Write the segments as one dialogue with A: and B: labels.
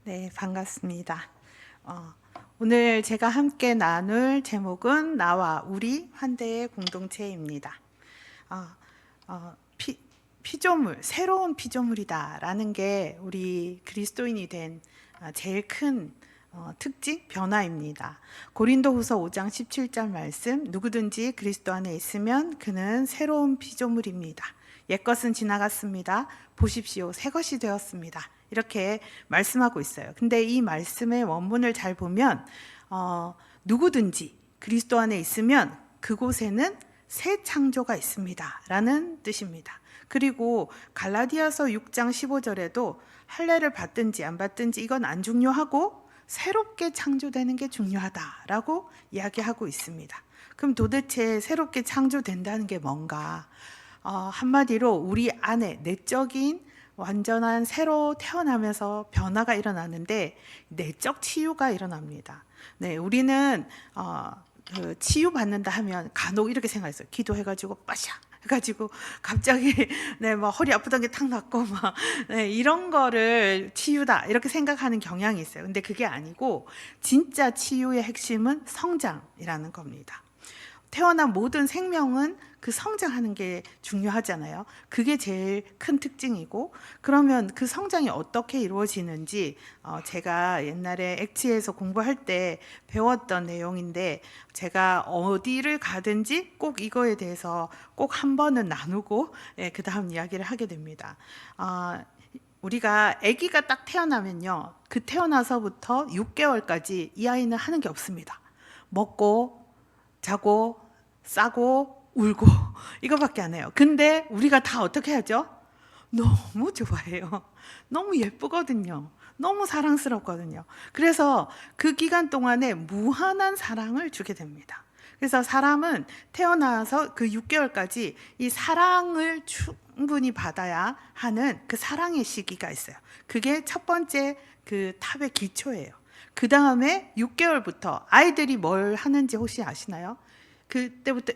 A: 네, 반갑습니다. 오늘 제가 함께 나눌 제목은 나와 우리 환대의 공동체입니다. 어, 피조물, 새로운 피조물이다라는 게 우리 그리스도인이 된 제일 큰 특징, 변화입니다. 고린도후서 5장 17절 말씀, 누구든지 그리스도 안에 있으면 그는 새로운 피조물입니다. 옛것은 지나갔습니다. 보십시오, 새것이 되었습니다. 이렇게 말씀하고 있어요. 근데 이 말씀의 원문을 잘 보면 누구든지 그리스도 안에 있으면 그곳에는 새 창조가 있습니다 라는 뜻입니다. 그리고 갈라디아서 6장 15절에도 할례를 받든지 안 받든지 이건 안 중요하고 새롭게 창조되는 게 중요하다라고 이야기하고 있습니다. 그럼 도대체 새롭게 창조된다는 게 뭔가? 한마디로 우리 안에 내적인 완전한 새로 태어나면서 변화가 일어나는데 내적 치유가 일어납니다. 네, 우리는 그 치유 받는다 하면 간혹 이렇게 생각했어요. 기도해가지고 빠샤 해가지고 갑자기 막 허리 아프던 게 탁 났고 막 이런 거를 치유다 이렇게 생각하는 경향이 있어요. 근데 그게 아니고 진짜 치유의 핵심은 성장이라는 겁니다. 태어난 모든 생명은 그 성장하는 게 중요하잖아요. 그게 제일 큰 특징이고, 그러면 그 성장이 어떻게 이루어지는지 제가 옛날에 엑치에서 공부할 때 배웠던 내용인데, 제가 어디를 가든지 꼭 이거에 대해서 꼭 한 번은 나누고 그 다음 이야기를 하게 됩니다. 우리가 아기가 딱 태어나면요, 그 태어나서부터 6개월까지 이 아이는 하는 게 없습니다. 먹고 자고 싸고 울고 이거밖에 안 해요. 근데 우리가 다 어떻게 하죠? 너무 좋아해요. 너무 예쁘거든요. 너무 사랑스럽거든요. 그래서 그 기간 동안에 무한한 사랑을 주게 됩니다. 그래서 사람은 태어나서 그 6개월까지 이 사랑을 충분히 받아야 하는 그 사랑의 시기가 있어요. 그게 첫 번째 그 탑의 기초예요. 그 다음에 6개월부터 아이들이 뭘 하는지 혹시 아시나요? 그때부터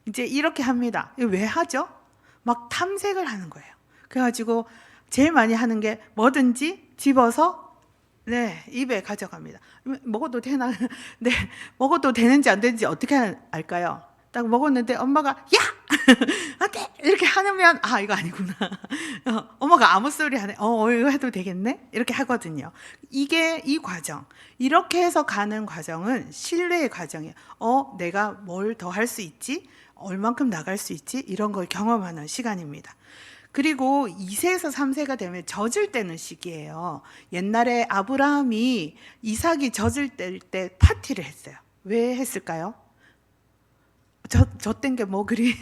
A: 이제 이렇게 합니다. 왜 하죠? 막 탐색을 하는 거예요. 그래가지고 제일 많이 하는 게 뭐든지 집어서 입에 가져갑니다. 먹어도 되나? 네, 먹어도 되는지 안 되는지 어떻게 알까요? 딱 먹었는데 엄마가 야! 안 돼! 이렇게 하면 이거 아니구나. 엄마가 아무 소리 하네. 이거 해도 되겠네? 이렇게 하거든요. 이게 이 과정. 이렇게 해서 가는 과정은 신뢰의 과정이에요. 내가 뭘 더 할 수 있지? 얼만큼 나갈 수 있지? 이런 걸 경험하는 시간입니다. 그리고 2세에서 3세가 되면 젖을 때는 시기예요. 옛날에 아브라함이 이삭이 젖을 때 파티를 했어요. 왜 했을까요? 젖된 게 뭐 그리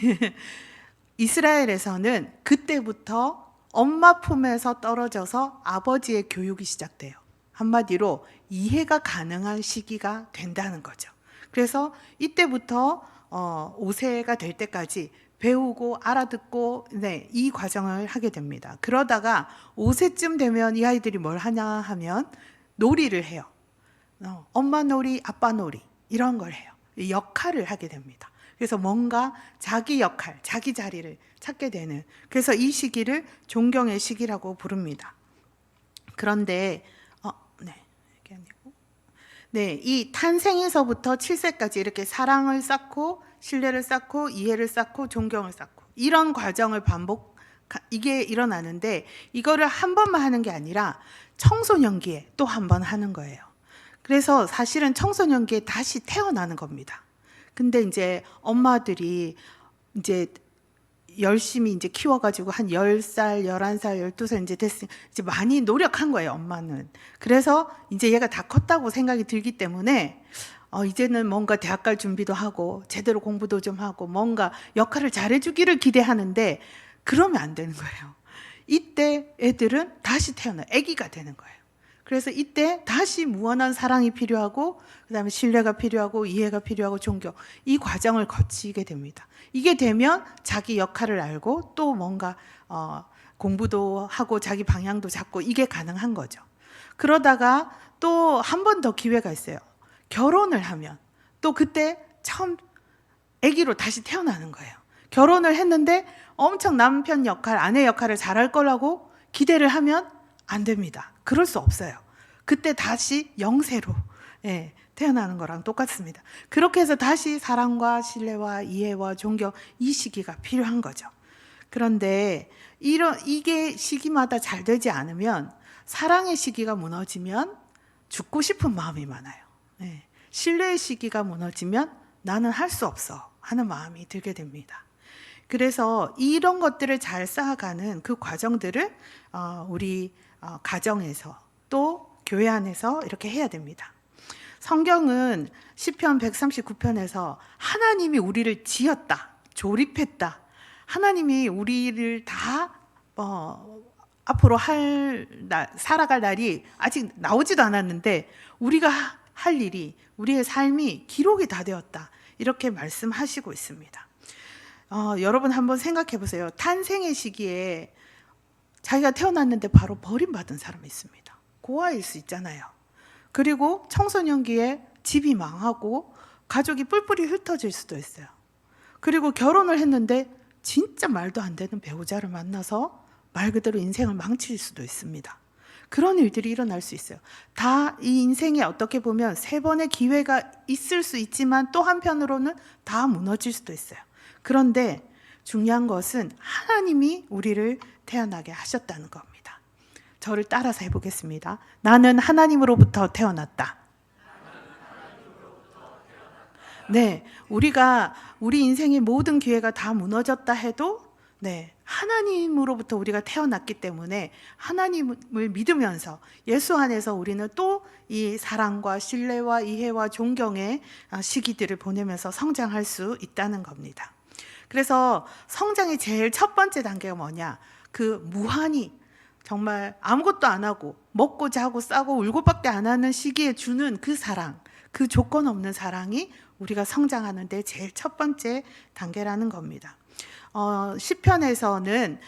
A: 이스라엘에서는 그때부터 엄마 품에서 떨어져서 아버지의 교육이 시작돼요. 한마디로 이해가 가능한 시기가 된다는 거죠. 그래서 이때부터 5세가 될 때까지 배우고 알아듣고 이 과정을 하게 됩니다. 그러다가 5세쯤 되면 이 아이들이 뭘 하냐 하면 놀이를 해요. 엄마 놀이, 아빠 놀이 이런 걸 해요. 역할을 하게 됩니다. 그래서 뭔가 자기 역할, 자기 자리를 찾게 되는, 그래서 이 시기를 존경의 시기라고 부릅니다. 그런데 이게 아니고 이 탄생에서부터 7세까지 이렇게 사랑을 쌓고 신뢰를 쌓고 이해를 쌓고 존경을 쌓고 이런 과정을 이게 일어나는데, 이거를 한 번만 하는 게 아니라 청소년기에 또 한 번 하는 거예요. 그래서 사실은 청소년기에 다시 태어나는 겁니다. 근데 이제 엄마들이 이제 열심히 이제 키워가지고 한 10살, 11살, 12살 이제 됐으니 이제 많이 노력한 거예요, 엄마는. 그래서 이제 얘가 다 컸다고 생각이 들기 때문에 이제는 뭔가 대학 갈 준비도 하고 제대로 공부도 좀 하고 뭔가 역할을 잘해주기를 기대하는데 그러면 안 되는 거예요. 이때 애들은 다시 태어나요. 아기가 되는 거예요. 그래서 이때 다시 무한한 사랑이 필요하고 그다음에 신뢰가 필요하고 이해가 필요하고 존경, 이 과정을 거치게 됩니다. 이게 되면 자기 역할을 알고 또 뭔가 공부도 하고 자기 방향도 잡고 이게 가능한 거죠. 그러다가 또 한 번 더 기회가 있어요. 결혼을 하면 또 그때 처음 아기로 다시 태어나는 거예요. 결혼을 했는데 엄청 남편 역할, 아내 역할을 잘할 거라고 기대를 하면 안 됩니다. 그럴 수 없어요. 그때 다시 영세로 태어나는 거랑 똑같습니다. 그렇게 해서 다시 사랑과 신뢰와 이해와 존경, 이 시기가 필요한 거죠. 그런데 이게 시기마다 잘 되지 않으면, 사랑의 시기가 무너지면 죽고 싶은 마음이 많아요. 신뢰의 시기가 무너지면 나는 할 수 없어 하는 마음이 들게 됩니다. 그래서 이런 것들을 잘 쌓아가는 그 과정들을 우리 가정에서 또 교회 안에서 이렇게 해야 됩니다. 성경은 시편 139편에서 하나님이 우리를 지었다, 조립했다, 하나님이 우리를 다 앞으로 살아갈 날이 아직 나오지도 않았는데 우리가 할 일이, 우리의 삶이 기록이 다 되었다, 이렇게 말씀하시고 있습니다. 여러분 한번 생각해 보세요. 탄생의 시기에 자기가 태어났는데 바로 버림받은 사람이 있습니다. 고아일 수 있잖아요. 그리고 청소년기에 집이 망하고 가족이 뿔뿔이 흩어질 수도 있어요. 그리고 결혼을 했는데 진짜 말도 안 되는 배우자를 만나서 말 그대로 인생을 망칠 수도 있습니다. 그런 일들이 일어날 수 있어요. 다 이 인생에 어떻게 보면 3번의 기회가 있을 수 있지만 또 한편으로는 다 무너질 수도 있어요. 그런데 중요한 것은 하나님이 우리를 태어나게 하셨다는 겁니다. 저를 따라서 해보겠습니다. 나는 하나님으로부터 태어났다. 네, 우리 인생의 모든 기회가 다 무너졌다 해도 하나님으로부터 우리가 태어났기 때문에 하나님을 믿으면서 예수 안에서 우리는 또 이 사랑과 신뢰와 이해와 존경의 시기들을 보내면서 성장할 수 있다는 겁니다. 그래서 성장의 제일 첫 번째 단계가 뭐냐? 그 무한히 정말 아무것도 안 하고 먹고 자고 싸고 울고밖에 안 하는 시기에 주는 그 사랑, 그 조건 없는 사랑이 우리가 성장하는 데 제일 첫 번째 단계라는 겁니다. 시편에서는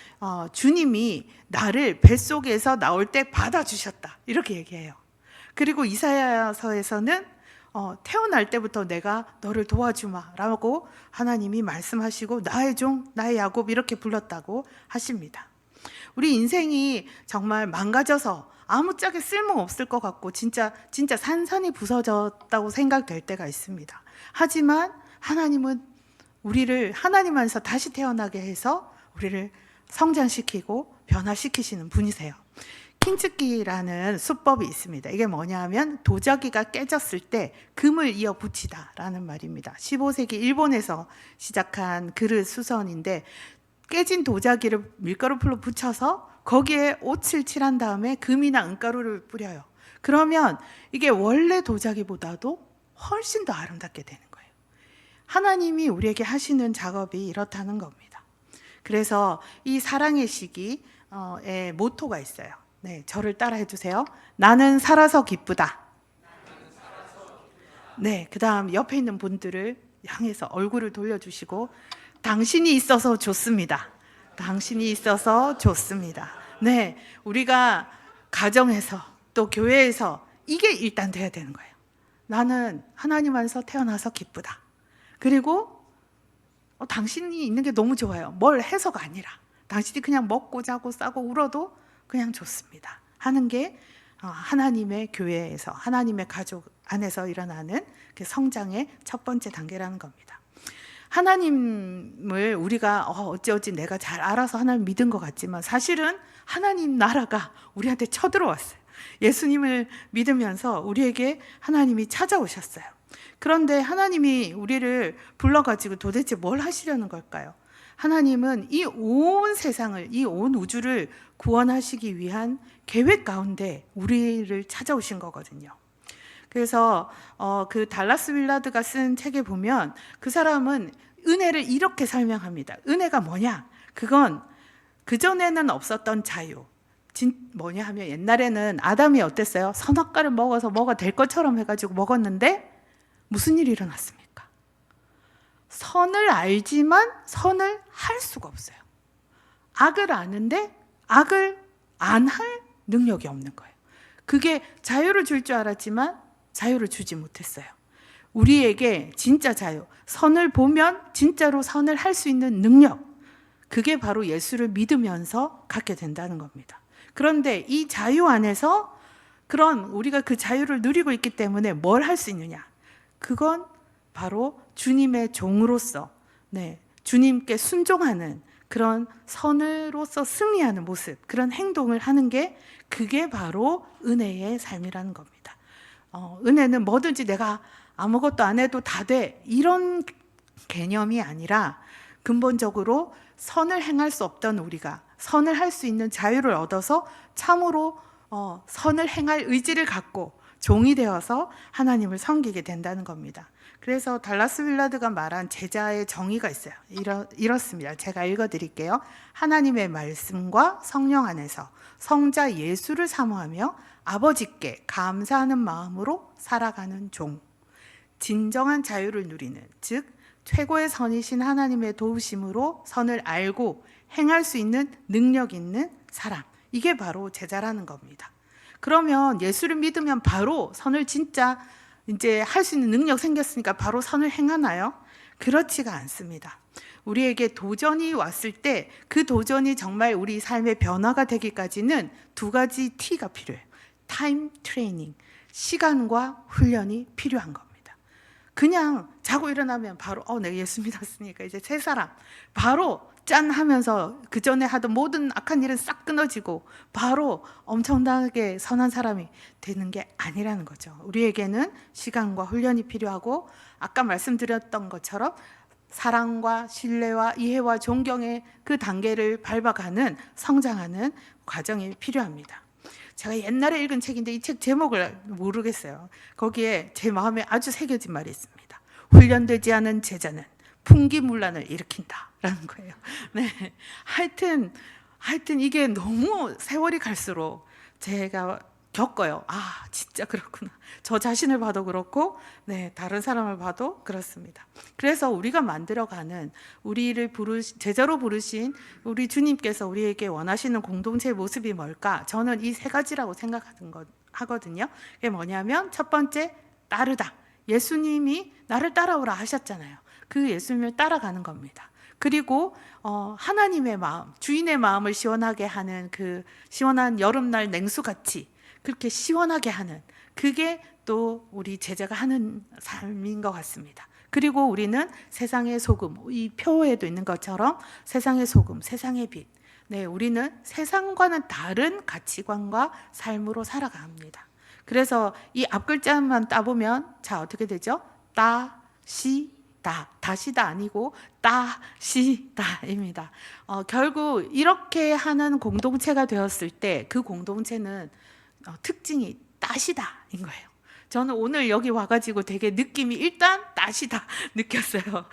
A: 주님이 나를 뱃속에서 나올 때 받아주셨다, 이렇게 얘기해요. 그리고 이사야서에서는 태어날 때부터 내가 너를 도와주마 라고 하나님이 말씀하시고 나의 종, 나의 야곱 이렇게 불렀다고 하십니다. 우리 인생이 정말 망가져서 아무짝에 쓸모없을 것 같고 진짜 산산이 부서졌다고 생각될 때가 있습니다. 하지만 하나님은 우리를 하나님 안에서 다시 태어나게 해서 우리를 성장시키고 변화시키시는 분이세요. 킹츠기라는 수법이 있습니다. 이게 뭐냐 하면 도자기가 깨졌을 때 금을 이어 붙이다 라는 말입니다. 15세기 일본에서 시작한 그릇 수선인데, 깨진 도자기를 밀가루풀로 붙여서 거기에 옷을 칠한 다음에 금이나 은가루를 뿌려요. 그러면 이게 원래 도자기보다도 훨씬 더 아름답게 되는 거예요. 하나님이 우리에게 하시는 작업이 이렇다는 겁니다. 그래서 이 사랑의 시기에 모토가 있어요. 저를 따라 해주세요. 나는 살아서 기쁘다. 그 다음 옆에 있는 분들을 향해서 얼굴을 돌려주시고, 당신이 있어서 좋습니다. 당신이 있어서 좋습니다. 우리가 가정에서 또 교회에서 이게 일단 돼야 되는 거예요. 나는 하나님 안에서 태어나서 기쁘다. 그리고 당신이 있는 게 너무 좋아요. 뭘 해서가 아니라 당신이 그냥 먹고 자고 싸고 울어도 그냥 좋습니다 하는 게 하나님의 교회에서, 하나님의 가족 안에서 일어나는 그 성장의 첫 번째 단계라는 겁니다. 하나님을 우리가 어찌어찌 내가 잘 알아서 하나님 믿은 것 같지만 사실은 하나님 나라가 우리한테 쳐들어왔어요. 예수님을 믿으면서 우리에게 하나님이 찾아오셨어요. 그런데 하나님이 우리를 불러가지고 도대체 뭘 하시려는 걸까요? 하나님은 이 온 세상을, 이 온 우주를 구원하시기 위한 계획 가운데 우리를 찾아오신 거거든요. 그래서 그 달라스 윌라드가 쓴 책에 보면 그 사람은 은혜를 이렇게 설명합니다. 은혜가 뭐냐? 그건 그전에는 없었던 자유. 뭐냐 하면 옛날에는 아담이 어땠어요? 선악과를 먹어서 뭐가 될 것처럼 해가지고 먹었는데 무슨 일이 일어났습니까? 선을 알지만 선을 할 수가 없어요. 악을 아는데 악을 안 할 능력이 없는 거예요. 그게 자유를 줄 줄 알았지만 자유를 주지 못했어요. 우리에게 진짜 자유, 선을 보면 진짜로 선을 할 수 있는 능력, 그게 바로 예수를 믿으면서 갖게 된다는 겁니다. 그런데 이 자유 안에서 그런 우리가 그 자유를 누리고 있기 때문에 뭘 할 수 있느냐? 그건 바로 주님의 종으로서 주님께 순종하는 그런 선으로서 승리하는 모습, 그런 행동을 하는 게 그게 바로 은혜의 삶이라는 겁니다. 은혜는 뭐든지 내가 아무것도 안 해도 다 돼, 이런 개념이 아니라 근본적으로 선을 행할 수 없던 우리가 선을 할 수 있는 자유를 얻어서 참으로 선을 행할 의지를 갖고 종이 되어서 하나님을 섬기게 된다는 겁니다. 그래서 달라스 윌라드가 말한 제자의 정의가 있어요. 이렇습니다. 제가 읽어드릴게요. 하나님의 말씀과 성령 안에서 성자 예수를 사모하며 아버지께 감사하는 마음으로 살아가는 종. 진정한 자유를 누리는, 즉 최고의 선이신 하나님의 도우심으로 선을 알고 행할 수 있는 능력 있는 사람. 이게 바로 제자라는 겁니다. 그러면 예수를 믿으면 바로 선을 진짜 이제 할 수 있는 능력 생겼으니까 바로 선을 행하나요? 그렇지가 않습니다. 우리에게 도전이 왔을 때 그 도전이 정말 우리 삶의 변화가 되기까지는 두 가지 T가 필요해요. 타임 트레이닝, 시간과 훈련이 필요한 겁니다. 그냥 자고 일어나면 바로 내가 예수 믿었으니까 이제 새 사람, 바로 짠 하면서 그 전에 하던 모든 악한 일은 싹 끊어지고 바로 엄청나게 선한 사람이 되는 게 아니라는 거죠. 우리에게는 시간과 훈련이 필요하고 아까 말씀드렸던 것처럼 사랑과 신뢰와 이해와 존경의 그 단계를 밟아가는 성장하는 과정이 필요합니다. 제가 옛날에 읽은 책인데 이 책 제목을 모르겠어요. 거기에 제 마음에 아주 새겨진 말이 있습니다. 훈련되지 않은 제자는 풍기문란을 일으킨다라는 거예요. 네, 하여튼 이게 너무 세월이 갈수록 제가 겪어요. 진짜 그렇구나. 저 자신을 봐도 그렇고, 다른 사람을 봐도 그렇습니다. 그래서 우리가 만들어가는 우리를 제자로 부르신 우리 주님께서 우리에게 원하시는 공동체의 모습이 뭘까? 저는 이 세 가지라고 생각하거든요. 그게 뭐냐면 첫 번째, 따르다. 예수님이 나를 따라오라 하셨잖아요. 그 예수님을 따라가는 겁니다. 그리고 하나님의 마음, 주인의 마음을 시원하게 하는 그 시원한 여름날 냉수같이 그렇게 시원하게 하는, 그게 또 우리 제자가 하는 삶인 것 같습니다. 그리고 우리는 세상의 소금, 이 표에도 있는 것처럼 세상의 소금, 세상의 빛. 우리는 세상과는 다른 가치관과 삶으로 살아갑니다. 그래서 이 앞글자만 따보면 자 어떻게 되죠? 다시다 아니고 따시다입니다. 결국 이렇게 하는 공동체가 되었을 때 그 공동체는 특징이 따시다인 거예요. 저는 오늘 여기 와가지고 되게 느낌이 일단 따시다 느꼈어요.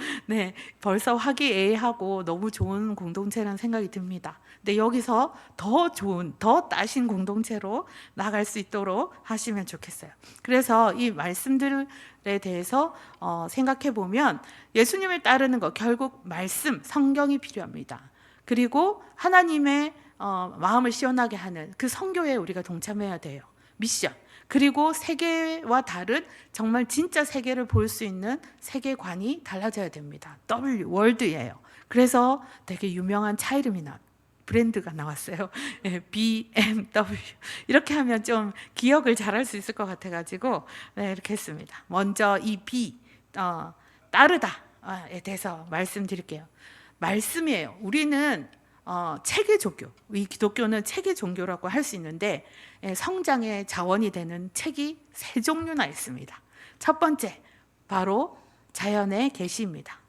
A: 벌써 화기애애하고 너무 좋은 공동체라는 생각이 듭니다. 근데 여기서 더 좋은, 더 따신 공동체로 나갈 수 있도록 하시면 좋겠어요. 그래서 이 말씀들에 대해서 생각해 보면 예수님을 따르는 거 결국 말씀, 성경이 필요합니다. 그리고 하나님의 마음을 시원하게 하는 그 선교에 우리가 동참해야 돼요. 미션. 그리고 세계와 다른 정말 진짜 세계를 볼 수 있는 세계관이 달라져야 됩니다. 월드예요. 그래서 되게 유명한 차 이름이 브랜드가 나왔어요. BMW. 이렇게 하면 좀 기억을 잘할 수 있을 것 같아가지고 이렇게 했습니다. 먼저 이 따르다에 대해서 말씀드릴게요. 말씀이에요. 우리는 체계 종교, 이 기독교는 체계 종교라고 할 수 있는데 성장의 자원이 되는 책이 세 종류나 있습니다. 첫 번째, 바로 자연의 계시입니다.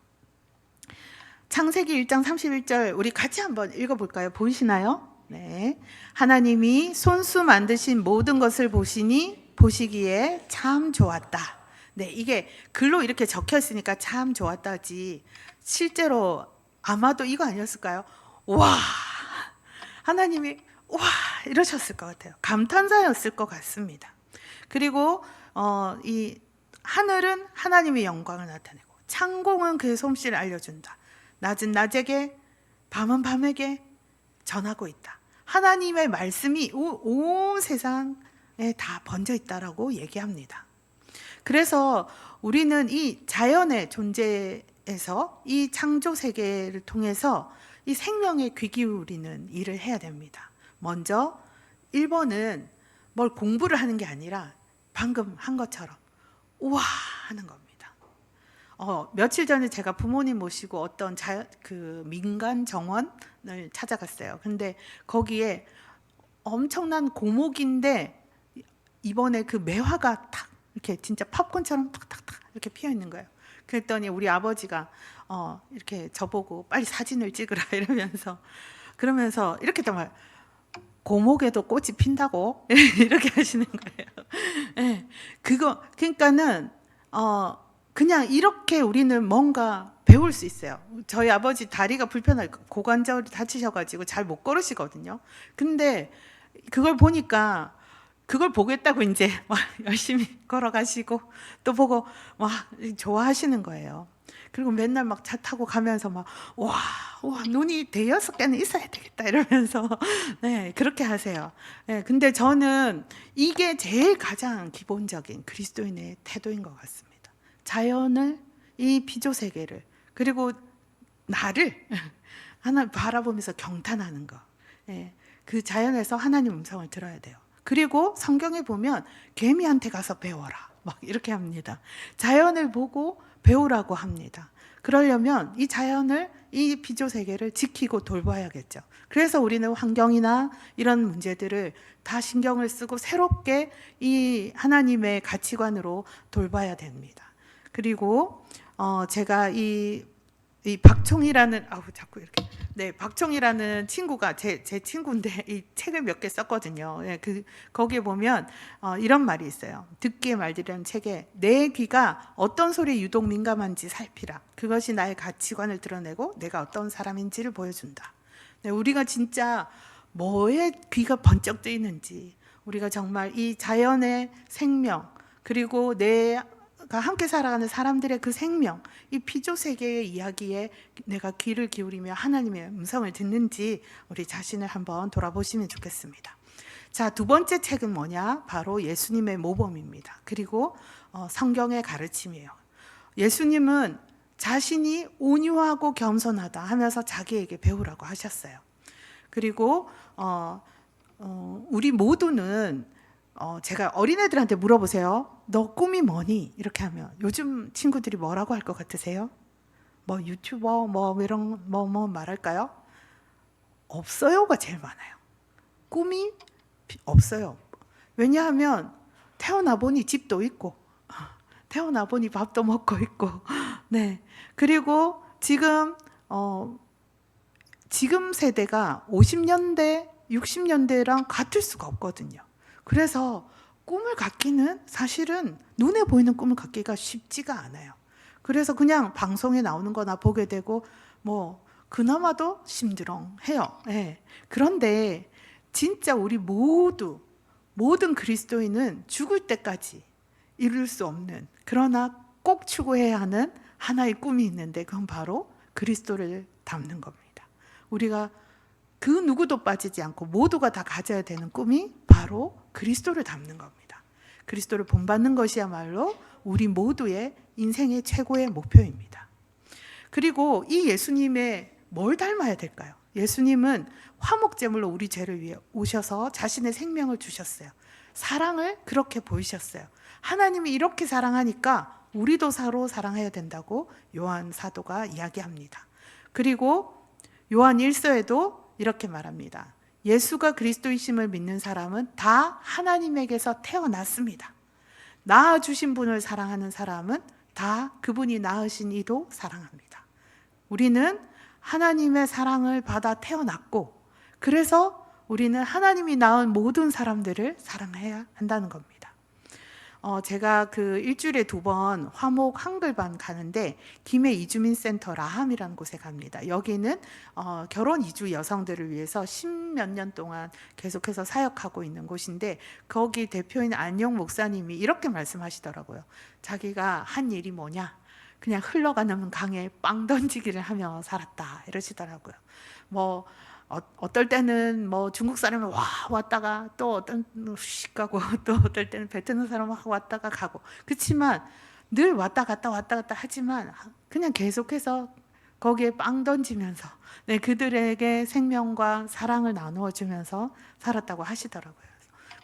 A: 창세기 1장 31절 우리 같이 한번 읽어볼까요? 보이시나요? 하나님이 손수 만드신 모든 것을 보시기에 참 좋았다. 이게 글로 이렇게 적혀 있으니까 참 좋았다지 실제로 아마도 이거 아니었을까요? 와, 하나님이 와 이러셨을 것 같아요. 감탄사였을 것 같습니다. 그리고 이 하늘은 하나님의 영광을 나타내고 창공은 그의 솜씨를 알려준다. 낮은 낮에게 밤은 밤에게 전하고 있다. 하나님의 말씀이 온 세상에 다 번져 있다라고 얘기합니다. 그래서 우리는 이 자연의 존재에서 이 창조 세계를 통해서 이 생명에 귀 기울이는 일을 해야 됩니다. 먼저 1번은 뭘 공부를 하는 게 아니라 방금 한 것처럼 우와 하는 겁니다. 며칠 전에 제가 부모님 모시고 어떤 그 민간 정원을 찾아갔어요. 근데 거기에 엄청난 고목인데 이번에 그 매화가 탁 이렇게 진짜 팝콘처럼 탁탁탁 이렇게 피어 있는 거예요. 그랬더니 우리 아버지가 이렇게 저보고 빨리 사진을 찍으라 이러면서 그러면서 이렇게 또 말 고목에도 꽃이 핀다고 이렇게 하시는 거예요. 네, 그거 그러니까는 그냥 이렇게 우리는 뭔가 배울 수 있어요. 저희 아버지 다리가 고관절이 다치셔가지고 잘 못 걸으시거든요. 근데 그걸 보니까 그걸 보겠다고 이제 막 열심히 걸어가시고 또 보고 막 좋아하시는 거예요. 그리고 맨날 막 차 타고 가면서 막 와 눈이 대여섯 개는 있어야 되겠다 이러면서 네 그렇게 하세요. 네, 근데 저는 이게 제일 가장 기본적인 그리스도인의 태도인 것 같습니다. 자연을 이 피조 세계를 그리고 나를 하나 바라보면서 경탄하는 거. 네, 그 자연에서 하나님 음성을 들어야 돼요. 그리고 성경에 보면 개미한테 가서 배워라 막 이렇게 합니다. 자연을 보고 배우라고 합니다. 그러려면 이 자연을 이 피조 세계를 지키고 돌봐야겠죠. 그래서 우리는 환경이나 이런 문제들을 다 신경을 쓰고 새롭게 이 하나님의 가치관으로 돌봐야 됩니다. 그리고 제가 이 박총이라는 자꾸 이렇게 박총이라는 친구가 제 친구인데 이 책을 몇 개 썼거든요. 거기에 보면 이런 말이 있어요. 듣기의 말들이라는 책에 내 귀가 어떤 소리에 유독 민감한지 살피라. 그것이 나의 가치관을 드러내고 내가 어떤 사람인지를 보여준다. 우리가 진짜 뭐에 귀가 번쩍 뜨이는지 우리가 정말 이 자연의 생명 그리고 내가 함께 살아가는 사람들의 그 생명 이 피조 세계의 이야기에 내가 귀를 기울이며 하나님의 음성을 듣는지 우리 자신을 한번 돌아보시면 좋겠습니다. 자, 두 번째 책은 뭐냐? 바로 예수님의 모범입니다. 그리고 성경의 가르침이에요. 예수님은 자신이 온유하고 겸손하다 하면서 자기에게 배우라고 하셨어요. 그리고 우리 모두는 제가 어린애들한테 물어보세요. 너 꿈이 뭐니? 이렇게 하면 요즘 친구들이 뭐라고 할 것 같으세요? 뭐 유튜버 뭐 이런 뭐 말할까요? 없어요가 제일 많아요. 꿈이 없어요. 왜냐하면 태어나 보니 집도 있고 태어나 보니 밥도 먹고 있고 네. 그리고 지금 세대가 50년대 60년대랑 같을 수가 없거든요. 그래서 꿈을 갖기는 사실은 눈에 보이는 꿈을 갖기가 쉽지가 않아요. 그래서 그냥 방송에 나오는 거나 보게 되고 뭐 그나마도 심드렁해요. 네. 그런데 진짜 우리 모든 그리스도인은 죽을 때까지 이룰 수 없는 그러나 꼭 추구해야 하는 하나의 꿈이 있는데 그건 바로 그리스도를 닮는 겁니다. 우리가 그 누구도 빠지지 않고 모두가 다 가져야 되는 꿈이 바로 그리스도를 닮는 겁니다. 그리스도를 본받는 것이야말로 우리 모두의 인생의 최고의 목표입니다. 그리고 이 예수님의 뭘 닮아야 될까요? 예수님은 화목제물로 우리 죄를 위해 오셔서 자신의 생명을 주셨어요. 사랑을 그렇게 보이셨어요. 하나님이 이렇게 사랑하니까 우리도 서로 사랑해야 된다고 요한 사도가 이야기합니다. 그리고 요한 1서에도 이렇게 말합니다. 예수가 그리스도이심을 믿는 사람은 다 하나님에게서 태어났습니다. 낳아주신 분을 사랑하는 사람은 다 그분이 낳으신 이도 사랑합니다. 우리는 하나님의 사랑을 받아 태어났고 그래서 우리는 하나님이 낳은 모든 사람들을 사랑해야 한다는 겁니다. 제가 그 일주일에 2번 화목 한글반 가는데 김해 이주민센터 라함이라는 곳에 갑니다. 여기는 결혼 이주 여성들을 위해서 10몇 년 동안 계속해서 사역하고 있는 곳인데 거기 대표인 안용 목사님이 이렇게 말씀하시더라고요. 자기가 한 일이 뭐냐? 그냥 흘러가는 강에 빵 던지기를 하며 살았다 이러시더라고요. 뭐 어떨 때는 뭐 중국 사람이 왔다가 또 어떤 휙 가고 또 어떨 때는 베트남 사람 왔다가 가고 그렇지만 늘 왔다 갔다 하지만 그냥 계속해서 거기에 빵 던지면서 그들에게 생명과 사랑을 나누어 주면서 살았다고 하시더라고요.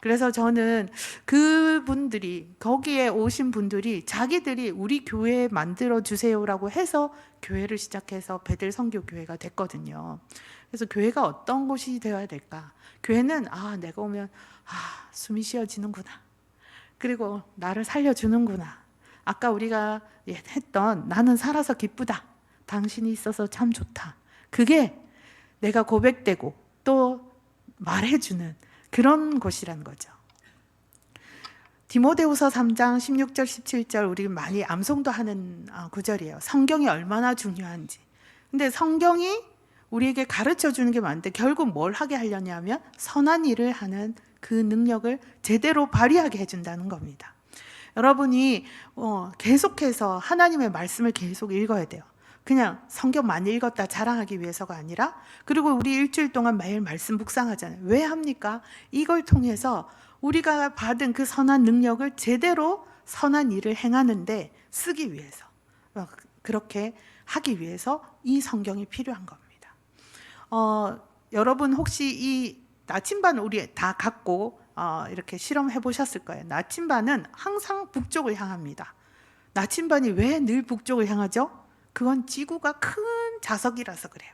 A: 그래서 저는 그분들이, 거기에 오신 분들이 자기들이 우리 교회 만들어 주세요라고 해서 교회를 시작해서 베델 선교교회가 됐거든요. 그래서 교회가 어떤 곳이 되어야 될까? 교회는 내가 오면 숨이 쉬어지는구나, 그리고 나를 살려주는구나, 아까 우리가 했던 나는 살아서 기쁘다, 당신이 있어서 참 좋다, 그게 내가 고백되고 또 말해주는 그런 곳이라는 거죠. 디모데후서 3장 16절 17절 우리 많이 암송도 하는 구절이에요. 성경이 얼마나 중요한지. 근데 성경이 우리에게 가르쳐 주는 게 많은데 결국 뭘 하게 하려냐면 선한 일을 하는 그 능력을 제대로 발휘하게 해준다는 겁니다. 여러분이 계속해서 하나님의 말씀을 계속 읽어야 돼요. 그냥 성경 많이 읽었다 자랑하기 위해서가 아니라, 그리고 우리 일주일 동안 매일 말씀 묵상하잖아요. 왜 합니까? 이걸 통해서 우리가 받은 그 선한 능력을 제대로 선한 일을 행하는데 쓰기 위해서, 그렇게 하기 위해서 이 성경이 필요한 겁니다. 여러분 혹시 이 나침반 우리 다 갖고 이렇게 실험해 보셨을 거예요. 나침반은 항상 북쪽을 향합니다. 나침반이 왜 늘 북쪽을 향하죠? 그건 지구가 큰 자석이라서 그래요.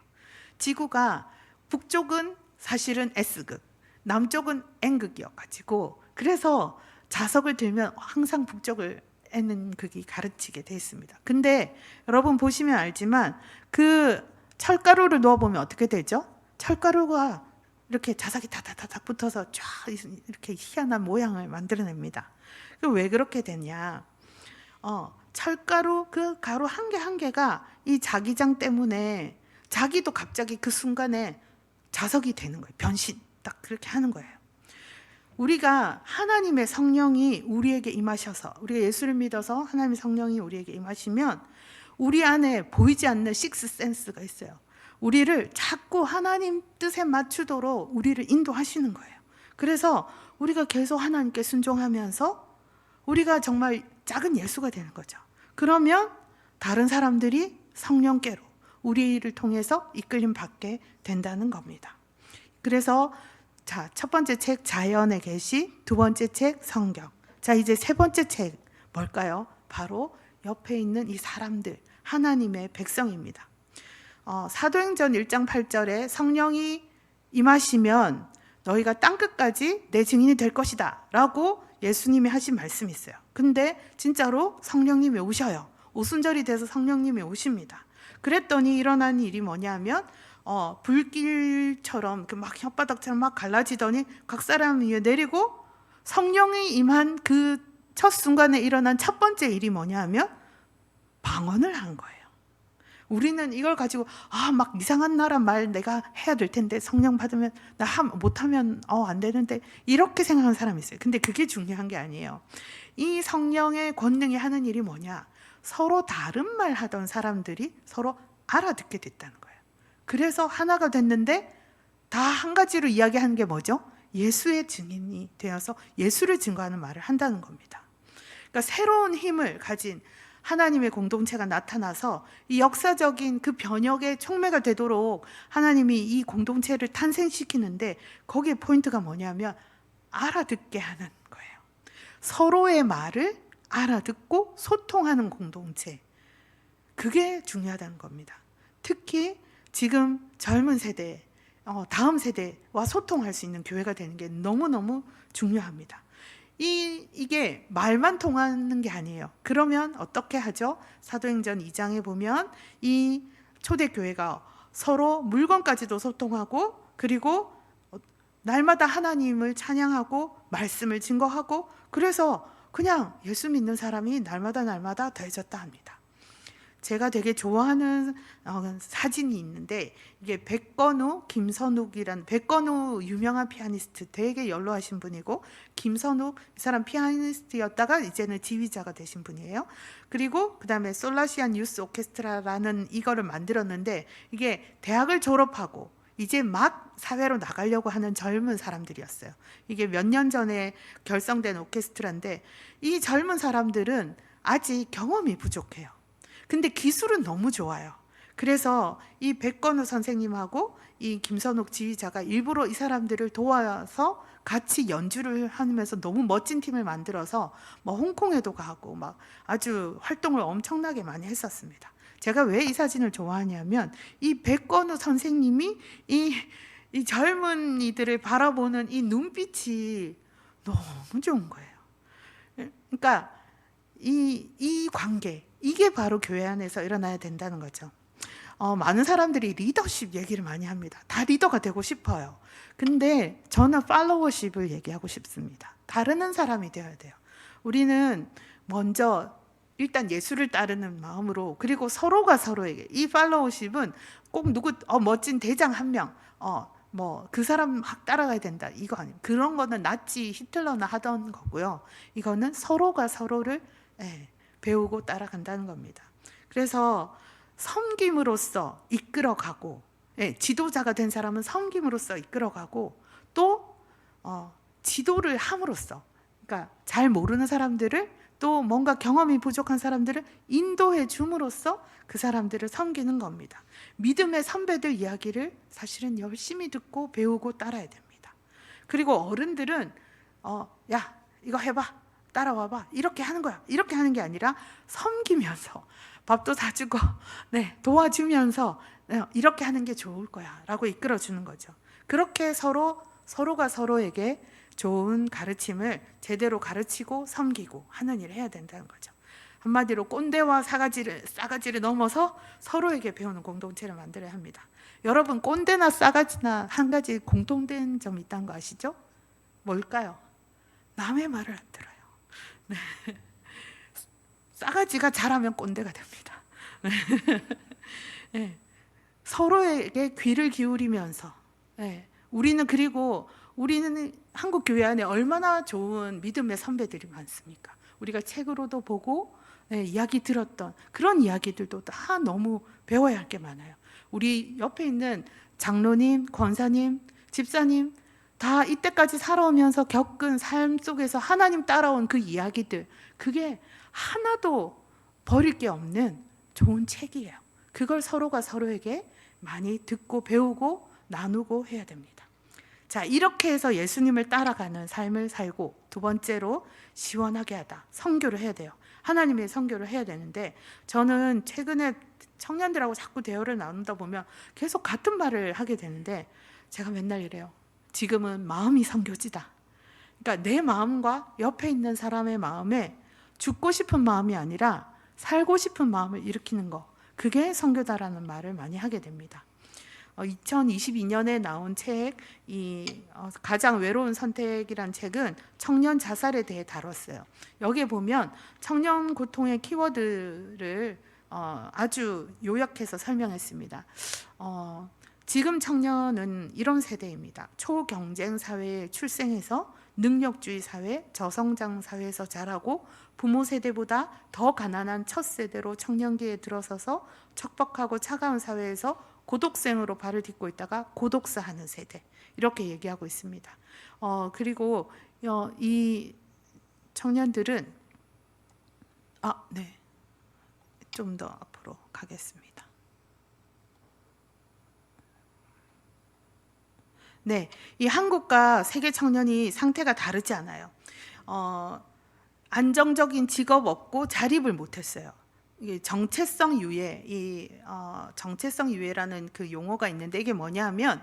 A: 지구가 북쪽은 사실은 S극, 남쪽은 N극이어가지고, 그래서 자석을 들면 항상 북쪽을 N극이 가르치게 돼 있습니다. 근데 여러분 보시면 알지만 그 철가루를 넣어보면 어떻게 되죠? 철가루가 이렇게 자석이 다다다닥 붙어서 쫙 이렇게 희한한 모양을 만들어냅니다. 왜 그렇게 되냐? 철가루, 그 가루 한 개 한 개가 이 자기장 때문에 자기도 갑자기 그 순간에 자석이 되는 거예요. 변신, 딱 그렇게 하는 거예요. 우리가 하나님의 성령이 우리에게 임하셔서, 우리가 예수를 믿어서 하나님의 성령이 우리에게 임하시면 우리 안에 보이지 않는 식스 센스가 있어요. 우리를 자꾸 하나님 뜻에 맞추도록 우리를 인도하시는 거예요. 그래서 우리가 계속 하나님께 순종하면서 우리가 정말 작은 예수가 되는 거죠. 그러면 다른 사람들이 성령께로 우리를 통해서 이끌림 받게 된다는 겁니다. 그래서 첫 번째 책 자연의 계시, 두 번째 책 성경. 이제 세 번째 책 뭘까요? 바로 옆에 있는 이 사람들, 하나님의 백성입니다. 사도행전 1장 8절에 성령이 임하시면 너희가 땅끝까지 내 증인이 될 것이다 라고 예수님이 하신 말씀이 있어요. 근데 진짜로 성령님이 오셔요. 오순절이 돼서 성령님이 오십니다. 그랬더니 일어난 일이 뭐냐면 불길처럼 막 혓바닥처럼 막 갈라지더니 각 사람 위에 내리고, 성령이 임한 그 첫 순간에 일어난 첫 번째 일이 뭐냐면 방언을 한 거예요. 우리는 이걸 가지고 막 이상한 나라 말 내가 해야 될 텐데 성령 받으면 나 못하면 안 되는데, 이렇게 생각하는 사람이 있어요. 근데 그게 중요한 게 아니에요. 이 성령의 권능이 하는 일이 뭐냐? 서로 다른 말 하던 사람들이 서로 알아듣게 됐다는 거예요. 그래서 하나가 됐는데 다 한 가지로 이야기하는 게 뭐죠? 예수의 증인이 되어서 예수를 증거하는 말을 한다는 겁니다. 그러니까 새로운 힘을 가진 하나님의 공동체가 나타나서 이 역사적인 그 변혁의 촉매가 되도록 하나님이 이 공동체를 탄생시키는데, 거기에 포인트가 뭐냐면 알아듣게 하는 거예요. 서로의 말을 알아듣고 소통하는 공동체, 그게 중요하다는 겁니다. 특히 지금 젊은 세대, 다음 세대와 소통할 수 있는 교회가 되는 게 너무너무 중요합니다. 이게 말만 통하는 게 아니에요. 그러면 어떻게 하죠? 사도행전 2장에 보면 이 초대교회가 서로 물건까지도 소통하고, 그리고 날마다 하나님을 찬양하고 말씀을 증거하고, 그래서 그냥 예수 믿는 사람이 날마다 더해졌다 합니다. 제가 되게 좋아하는 사진이 있는데, 이게 백건우, 김선욱이란, 백건우 유명한 피아니스트, 되게 연로하신 분이고, 김선욱 이 사람 피아니스트였다가 이제는 지휘자가 되신 분이에요. 그리고 그 다음에 솔라시안 유스 오케스트라라는 이거를 만들었는데, 이게 대학을 졸업하고 이제 막 사회로 나가려고 하는 젊은 사람들이었어요. 이게 몇 년 전에 결성된 오케스트라인데, 이 젊은 사람들은 아직 경험이 부족해요. 근데 기술은 너무 좋아요. 그래서 이 백건우 선생님하고 이 김선욱 지휘자가 일부러 이 사람들을 도와서 같이 연주를 하면서 너무 멋진 팀을 만들어서 뭐 홍콩에도 가고 막 아주 활동을 엄청나게 많이 했었습니다. 제가 왜 이 사진을 좋아하냐면 이 백건우 선생님이 이 젊은이들을 바라보는 이 눈빛이 너무 좋은 거예요. 그러니까 이 관계, 이게 바로 교회 안에서 일어나야 된다는 거죠. 많은 사람들이 리더십 얘기를 많이 합니다. 다 리더가 되고 싶어요. 근데 저는 팔로워십을 얘기하고 싶습니다. 따르는 사람이 되어야 돼요. 우리는 먼저 일단 예수를 따르는 마음으로, 그리고 서로가 서로에게, 이 팔로워십은 꼭 누구 멋진 대장 한 명, 뭐 그 사람 막 따라가야 된다, 이거 아니에요. 그런 거는 나치 히틀러나 하던 거고요. 이거는 서로가 서로를 배우고 따라간다는 겁니다. 그래서 섬김으로써 이끌어가고, 지도자가 된 사람은 섬김으로써 이끌어가고, 또 지도를 함으로써, 그러니까 잘 모르는 사람들을, 또 뭔가 경험이 부족한 사람들을 인도해 줌으로써 그 사람들을 섬기는 겁니다. 믿음의 선배들 이야기를 사실은 열심히 듣고 배우고 따라야 됩니다. 그리고 어른들은 야, 이거 해봐, 따라와봐, 이렇게 하는 거야, 이렇게 하는 게 아니라 섬기면서 밥도 사주고 도와주면서 이렇게 하는 게 좋을 거야 라고 이끌어주는 거죠. 그렇게 서로가 서로에게 좋은 가르침을 제대로 가르치고 섬기고 하는 일을 해야 된다는 거죠. 한마디로 꼰대와 싸가지를 넘어서 서로에게 배우는 공동체를 만들어야 합니다. 여러분, 꼰대나 싸가지나 한 가지 공통된 점이 있다는 거 아시죠? 뭘까요? 남의 말을 안 들어요. 네. 싸가지가 잘하면 꼰대가 됩니다. 네. 서로에게 귀를 기울이면서, 우리는 한국 교회 안에 얼마나 좋은 믿음의 선배들이 많습니까? 우리가 책으로도 보고 이야기 들었던 그런 이야기들도 다 너무 배워야 할 게 많아요. 우리 옆에 있는 장로님, 권사님, 집사님 다 이때까지 살아오면서 겪은 삶 속에서 하나님 따라온 그 이야기들, 그게 하나도 버릴 게 없는 좋은 책이에요. 그걸 서로가 서로에게 많이 듣고 배우고 나누고 해야 됩니다. 자, 이렇게 해서 예수님을 따라가는 삶을 살고, 두 번째로 시원하게 하다, 선교를 해야 돼요. 하나님의 선교를 해야 되는데, 저는 최근에 청년들하고 자꾸 대화를 나누다 보면 계속 같은 말을 하게 되는데, 제가 맨날 이래요. 지금은 마음이 선교지다. 그러니까 내 마음과 옆에 있는 사람의 마음에 죽고 싶은 마음이 아니라 살고 싶은 마음을 일으키는 거, 그게 선교다라는 말을 많이 하게 됩니다. 2022년에 나온 책, 가장 외로운 선택이란 책은 청년 자살에 대해 다뤘어요. 여기에 보면 청년 고통의 키워드를 아주 요약해서 설명했습니다. 지금 청년은 이런 세대입니다. 초경쟁 사회에 출생해서 능력주의 사회, 저성장 사회에서 자라고 부모 세대보다 더 가난한 첫 세대로 청년기에 들어서서 척박하고 차가운 사회에서 고독생으로 발을 딛고 있다가 고독사하는 세대, 이렇게 얘기하고 있습니다. 그리고 이 청년들은 좀 더 앞으로 가겠습니다. 이 한국과 세계 청년이 상태가 다르지 않아요. 안정적인 직업 없고 자립을 못했어요. 이게 정체성 유예, 정체성 유예라는 그 용어가 있는데, 이게 뭐냐면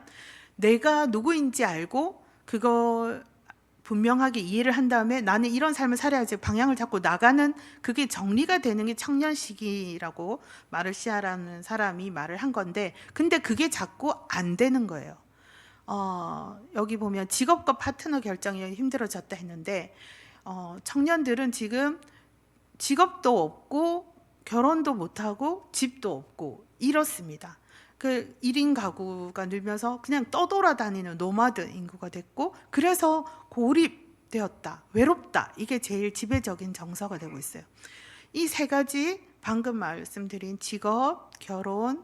A: 내가 누구인지 알고 그걸 분명하게 이해를 한 다음에 나는 이런 삶을 살아야지 방향을 잡고 나가는, 그게 정리가 되는 게 청년 시기라고 마르시아라는 사람이 말을 한 건데, 근데 그게 자꾸 안 되는 거예요. 여기 보면 직업과 파트너 결정이 힘들어졌다 했는데, 청년들은 지금 직업도 없고 결혼도 못하고 집도 없고 이렇습니다. 그 1인 가구가 늘면서 그냥 떠돌아다니는 노마드 인구가 됐고, 그래서 고립되었다, 외롭다, 이게 제일 지배적인 정서가 되고 있어요. 이 세 가지, 방금 말씀드린 직업, 결혼,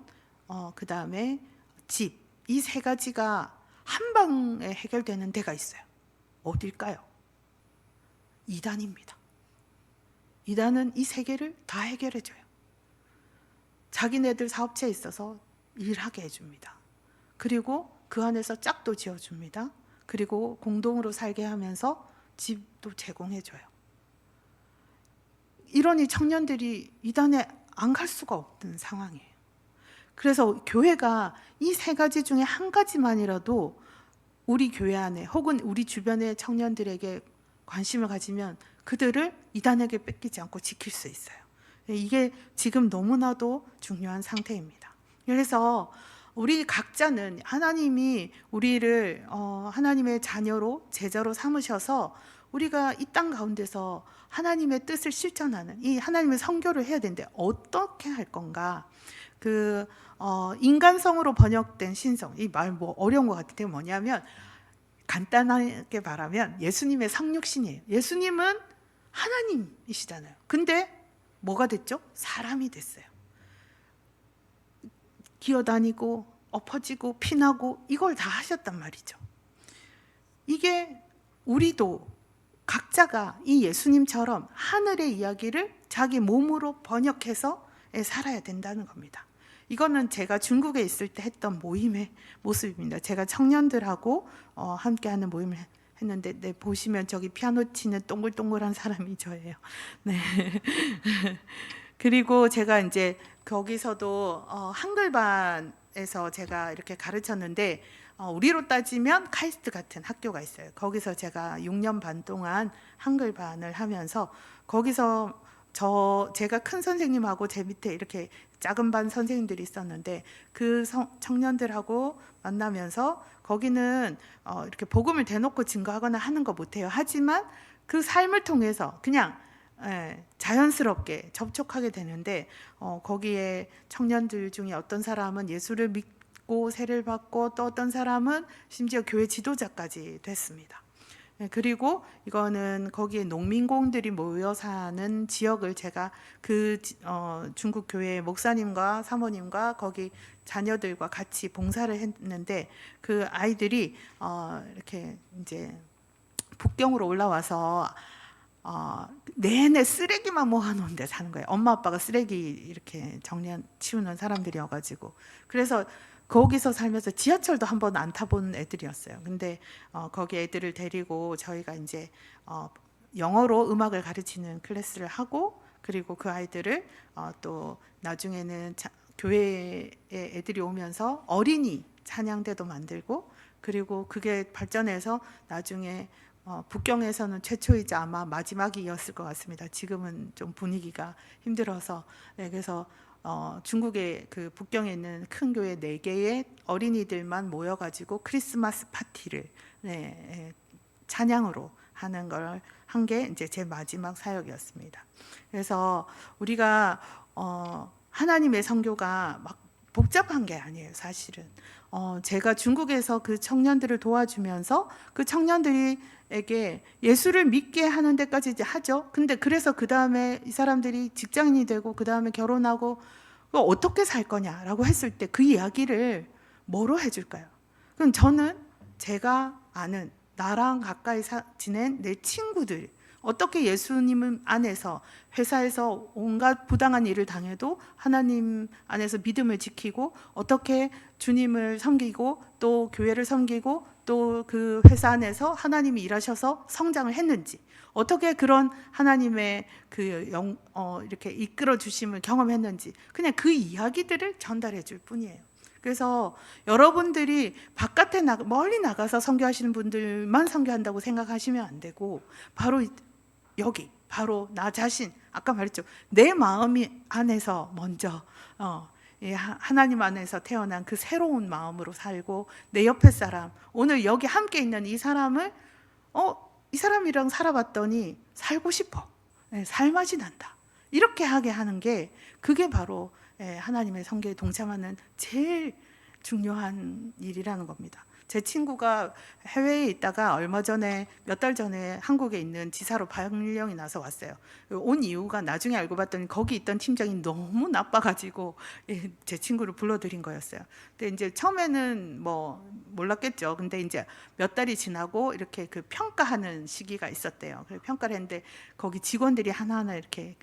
A: 그 다음에 집, 이 세 가지가 한 방에 해결되는 데가 있어요. 어딜까요? 이단입니다. 이단은 이 세 개를 다 해결해줘요. 자기네들 사업체에 있어서 일하게 해줍니다. 그리고 그 안에서 짝도 지어줍니다. 그리고 공동으로 살게 하면서 집도 제공해줘요. 이러니 청년들이 이단에 안 갈 수가 없는 상황이에요. 그래서 교회가 이 세 가지 중에 한 가지만이라도 우리 교회 안에 혹은 우리 주변의 청년들에게 관심을 가지면 그들을 이단에게 뺏기지 않고 지킬 수 있어요. 이게 지금 너무나도 중요한 상태입니다. 그래서 우리 각자는 하나님이 우리를 하나님의 자녀로 제자로 삼으셔서 우리가 이 땅 가운데서 하나님의 뜻을 실천하는 이 하나님의 선교를 해야 되는데 어떻게 할 건가? 인간성으로 번역된 신성, 이 말 뭐 어려운 것 같은데 뭐냐면 간단하게 말하면 예수님의 성육신이에요. 예수님은 하나님이시잖아요. 근데 뭐가 됐죠? 사람이 됐어요. 기어다니고 엎어지고 피나고 이걸 다 하셨단 말이죠. 이게 우리도 각자가 이 예수님처럼 하늘의 이야기를 자기 몸으로 번역해서 살아야 된다는 겁니다. 이거는 제가 중국에 있을 때 했던 모임의 모습입니다. 제가 청년들하고 함께하는 모임을 했는데, 네, 보시면 저기 피아노 치는 동글동글한 사람이 저예요. 네. 그리고 제가 이제 거기서도 한글반에서 제가 이렇게 가르쳤는데, 우리로 따지면 카이스트 같은 학교가 있어요. 거기서 제가 6년 반 동안 한글반을 하면서 거기서 제가 큰 선생님하고 제 밑에 이렇게 작은 반 선생님들이 있었는데 그 청년들하고 만나면서 거기는 이렇게 복음을 대놓고 증거하거나 하는 거 못해요. 하지만 그 삶을 통해서 그냥 자연스럽게 접촉하게 되는데 거기에 청년들 중에 어떤 사람은 예수를 믿고 세례를 받고 또 어떤 사람은 심지어 교회 지도자까지 됐습니다. 그리고 이거는 거기에 농민공들이 모여 사는 지역을 제가 중국 교회 목사님과 사모님과 거기 자녀들과 같이 봉사를 했는데 그 아이들이 이렇게 이제 북경으로 올라와서 내내 쓰레기만 모아놓은 데 사는 거예요. 엄마 아빠가 쓰레기 이렇게 치우는 사람들이어가지고 그래서 거기서 살면서 지하철도 한 번 안 타본 애들이었어요. 근데 거기 애들을 데리고 저희가 이제 영어로 음악을 가르치는 클래스를 하고 그리고 그 아이들을 또 나중에는 교회에 애들이 오면서 어린이 찬양대도 만들고 그리고 그게 발전해서 나중에 북경에서는 최초이자 아마 마지막이었을 것 같습니다. 지금은 좀 분위기가 힘들어서 그래서 중국의 그 북경에 있는 큰 교회 4개의 어린이들만 모여가지고 크리스마스 파티를 찬양으로 하는 걸 한 게 이제 제 마지막 사역이었습니다. 그래서 우리가 하나님의 선교가 막 복잡한 게 아니에요, 사실은. 제가 중국에서 그 청년들을 도와주면서 그 청년들에게 예수를 믿게 하는 데까지 이제 하죠. 근데 그래서 그 다음에 이 사람들이 직장인이 되고 그 다음에 결혼하고 어떻게 살 거냐라고 했을 때 그 이야기를 뭐로 해줄까요? 그럼 저는 제가 아는 나랑 가까이 지낸 내 친구들 어떻게 예수님 안에서 회사에서 온갖 부당한 일을 당해도 하나님 안에서 믿음을 지키고 어떻게 주님을 섬기고 또 교회를 섬기고 또 그 회사 안에서 하나님이 일하셔서 성장을 했는지 어떻게 그런 하나님의 이렇게 이끌어 주심을 경험했는지 그냥 그 이야기들을 전달해 줄 뿐이에요. 그래서 여러분들이 바깥에 멀리 나가서 선교하시는 분들만 선교한다고 생각하시면 안 되고 바로 여기 바로 나 자신 아까 말했죠. 내 마음이 안에서 먼저 하나님 안에서 태어난 그 새로운 마음으로 살고 내 옆에 사람 오늘 여기 함께 있는 이 사람을 이 사람이랑 살아봤더니 살고 싶어 살맛이 난다 이렇게 하게 하는 게 그게 바로 하나님의 선교에 동참하는 제일 중요한 일이라는 겁니다. 제 친구가 해외에 있다가 얼마 전에 몇 달 전에 한국에 있는 지사로 발령이 나서 왔어요. 온 이유가 나중에 알고 봤더니 거기 있던 팀장이 너무 나빠가지고 제 친구를 불러들인 거였어요. 근데 이제 처음에는 뭐 몰랐겠죠. 근데 이제 몇 달이 지나고 이렇게 그 평가하는 시기가 있었대요. 그래서 평가를 했는데 거기 직원들이 하나하나 이렇게